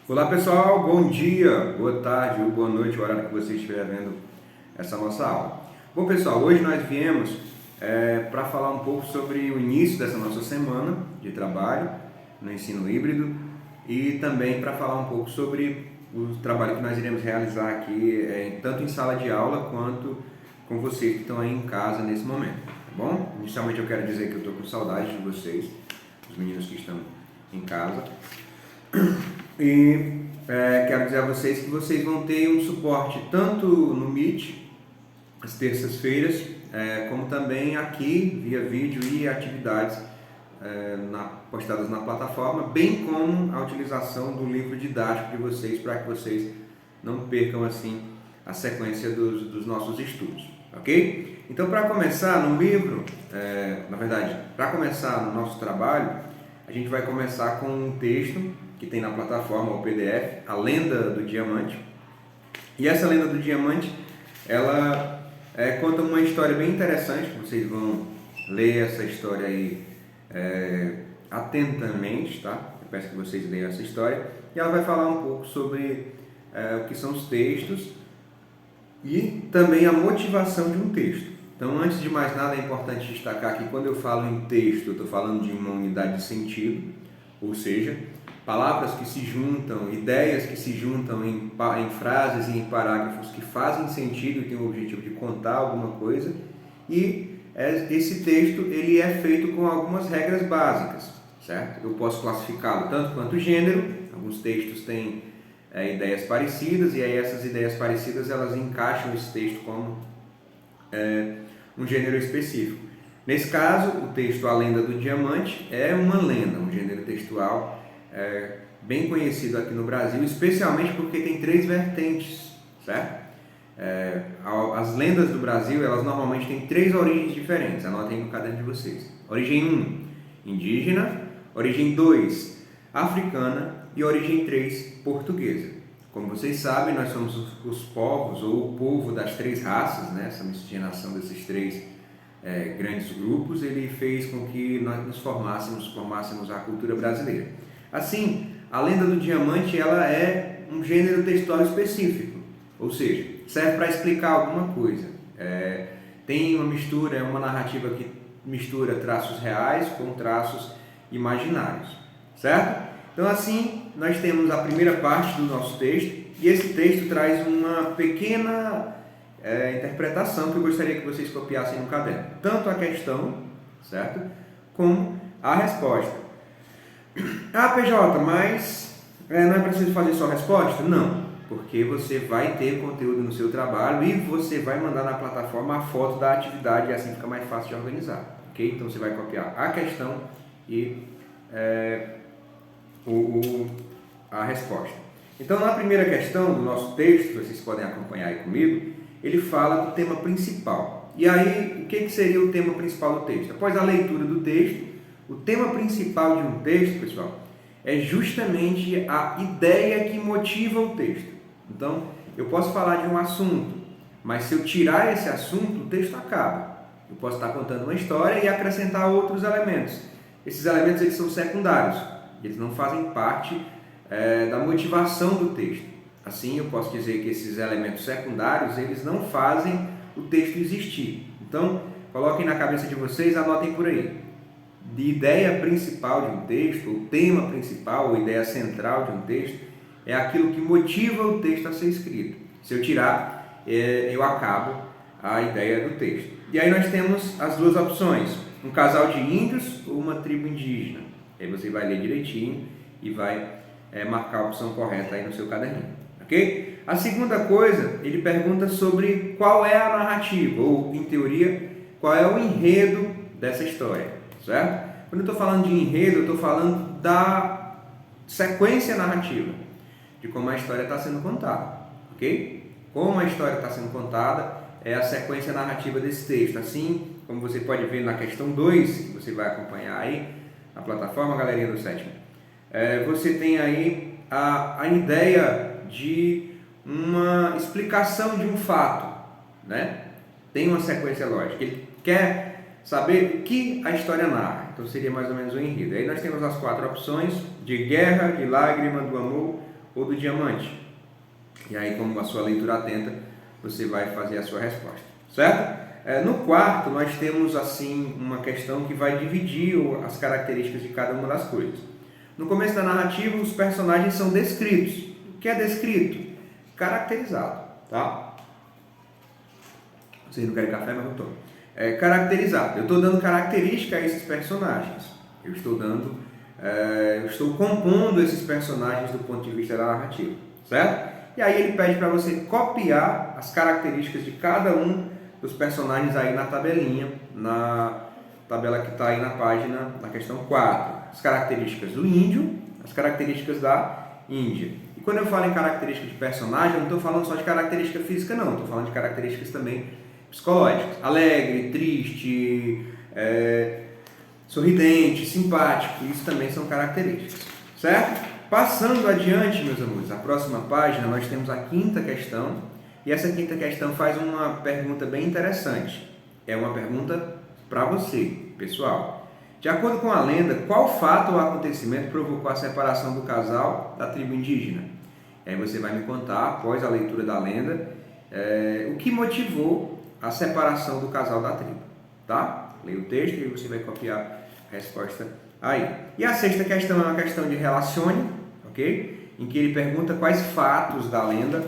Olá pessoal, bom dia, boa tarde ou boa noite, o horário que você estiver vendo essa nossa aula. Bom pessoal, hoje nós viemos para falar um pouco sobre o início dessa nossa semana de trabalho no ensino híbrido e também para falar um pouco sobre o trabalho que nós iremos realizar aqui, tanto em sala de aula quanto com vocês que estão aí em casa nesse momento, tá bom? Inicialmente eu quero dizer que eu estou com saudade de vocês, os meninos que estão em casa. E quero dizer a vocês que vocês vão ter um suporte tanto no Meet, às terças-feiras, como também aqui, via vídeo e atividades postadas na plataforma, bem como a utilização do livro didático de vocês, para que vocês não percam assim a sequência dos nossos estudos, ok? Então, para começar no livro, para começar no nosso trabalho, a gente vai começar com um texto que tem na plataforma, o PDF, A Lenda do Diamante. E essa Lenda do Diamante, ela conta uma história bem interessante, vocês vão ler essa história aí atentamente, tá? Eu peço que vocês leiam essa história. E ela vai falar um pouco sobre o que são os textos e também a motivação de um texto. Então, antes de mais nada, é importante destacar que quando eu falo em texto, eu estou falando de uma unidade de sentido, ou seja, palavras que se juntam, ideias que se juntam em frases e em parágrafos que fazem sentido e têm o objetivo de contar alguma coisa. E esse texto ele é feito com algumas regras básicas, certo? Eu posso classificá-lo tanto quanto gênero. Alguns textos têm ideias parecidas e aí essas ideias parecidas elas encaixam esse texto como um gênero específico. Nesse caso, o texto A Lenda do Diamante é uma lenda, um gênero textual bem conhecido aqui no Brasil, especialmente porque tem três vertentes, certo? As lendas do Brasil, elas normalmente têm três origens diferentes, anotem aí no caderno de vocês. Origem 1, indígena. Origem 2, africana. E origem 3, portuguesa. Como vocês sabem, nós somos os povos, ou o povo das três raças, né? Essa miscigenação desses três grandes grupos, ele fez com que nós formássemos a cultura brasileira. Assim, a Lenda do Diamante ela é um gênero textual específico, ou seja, serve para explicar alguma coisa. Tem uma mistura, uma narrativa que mistura traços reais com traços imaginários, certo? Então, assim, nós temos a primeira parte do nosso texto e esse texto traz uma pequena interpretação que eu gostaria que vocês copiassem no caderno. Tanto a questão, certo? Como a resposta. Ah, PJ, mas não é preciso fazer só a resposta? Não, porque você vai ter conteúdo no seu trabalho e você vai mandar na plataforma a foto da atividade e assim fica mais fácil de organizar, ok? Então você vai copiar a questão e a resposta. Então, na primeira questão do nosso texto, vocês podem acompanhar aí comigo, ele fala do tema principal. E aí, o que seria o tema principal do texto? Após a leitura do texto, o tema principal de um texto, pessoal, é justamente a ideia que motiva o texto. Então, eu posso falar de um assunto, mas se eu tirar esse assunto, o texto acaba. Eu posso estar contando uma história e acrescentar outros elementos. Esses elementos eles são secundários, eles não fazem parte da motivação do texto. Assim, eu posso dizer que esses elementos secundários, eles não fazem o texto existir. Então, coloquem na cabeça de vocês, anotem por aí. De ideia principal de um texto, o tema principal, ou ideia central de um texto, é aquilo que motiva o texto a ser escrito. Se eu tirar, eu acabo a ideia do texto. E aí nós temos as duas opções, um casal de índios ou uma tribo indígena. Aí você vai ler direitinho e vai marcar a opção correta aí no seu caderninho, ok? A segunda coisa, ele pergunta sobre qual é a narrativa, ou em teoria, qual é o enredo dessa história, certo? Quando eu estou falando de enredo, eu estou falando da sequência narrativa, de como a história está sendo contada, ok? Como a história está sendo contada é a sequência narrativa desse texto, assim como você pode ver na questão 2, que você vai acompanhar aí na plataforma, galerinha do sétimo. Você tem aí a ideia de uma explicação de um fato, né? Tem uma sequência lógica. Ele quer saber o que a história narra. Então seria mais ou menos o enredo. Aí nós temos as quatro opções: de guerra, de lágrima, do amor ou do diamante? E aí, como a sua leitura atenta, você vai fazer a sua resposta, certo? No quarto, nós temos assim uma questão que vai dividir as características de cada uma das coisas. No começo da narrativa, os personagens são descritos. O que é descrito? Caracterizado, tá? Vocês não querem café, mas eu estou. Caracterizado. Eu estou dando característica a esses personagens. Eu estou compondo esses personagens do ponto de vista da narrativa, certo? E aí ele pede para você copiar as características de cada um dos personagens aí na tabelinha, na tabela que está aí na página, na questão 4. As características do índio, as características da Índia. E quando eu falo em características de personagem, eu não estou falando só de característica física não, estou falando de características também psicológicas. Alegre, triste, sorridente, simpático, isso também são características, certo? Passando adiante, meus amores, a próxima página nós temos a quinta questão, e essa quinta questão faz uma pergunta bem interessante. É uma pergunta para você, pessoal. De acordo com a lenda, qual fato ou acontecimento provocou a separação do casal da tribo indígena? E aí você vai me contar, após a leitura da lenda, o que motivou a separação do casal da tribo, tá? Leia o texto e você vai copiar a resposta aí. E a sexta questão é uma questão de relacione, ok? Em que ele pergunta quais fatos da lenda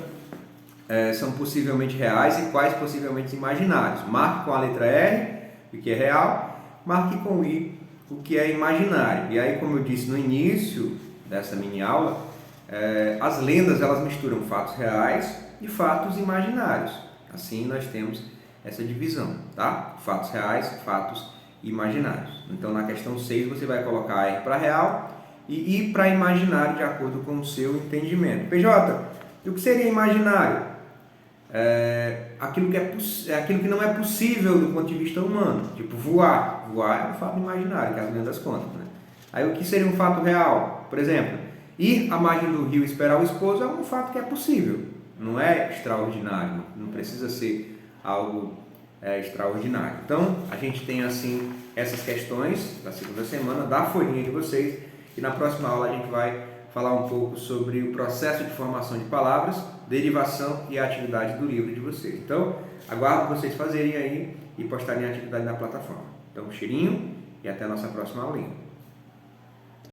são possivelmente reais e quais possivelmente imaginários. Marque com a letra R o que é real, marque com I o que é imaginário. E aí, como eu disse no início dessa mini aula, as lendas elas misturam fatos reais e fatos imaginários. Assim nós temos essa divisão, tá? Fatos reais, fatos imaginários. Então na questão 6 você vai colocar R para real e I para imaginário de acordo com o seu entendimento. PJ, o que seria imaginário? Aquilo que não é possível do ponto de vista humano, tipo voar. Voar é um fato imaginário, que as lendas contam, né? Aí o que seria um fato real? Por exemplo, ir à margem do rio esperar o esposo é um fato que é possível, não é extraordinário, não precisa ser algo extraordinário. Então, a gente tem assim essas questões da segunda semana, da folhinha de vocês, e na próxima aula a gente vai falar um pouco sobre o processo de formação de palavras, derivação e a atividade do livro de vocês. Então, aguardo vocês fazerem aí e postarem a atividade na plataforma. Então, um cheirinho e até a nossa próxima aulinha.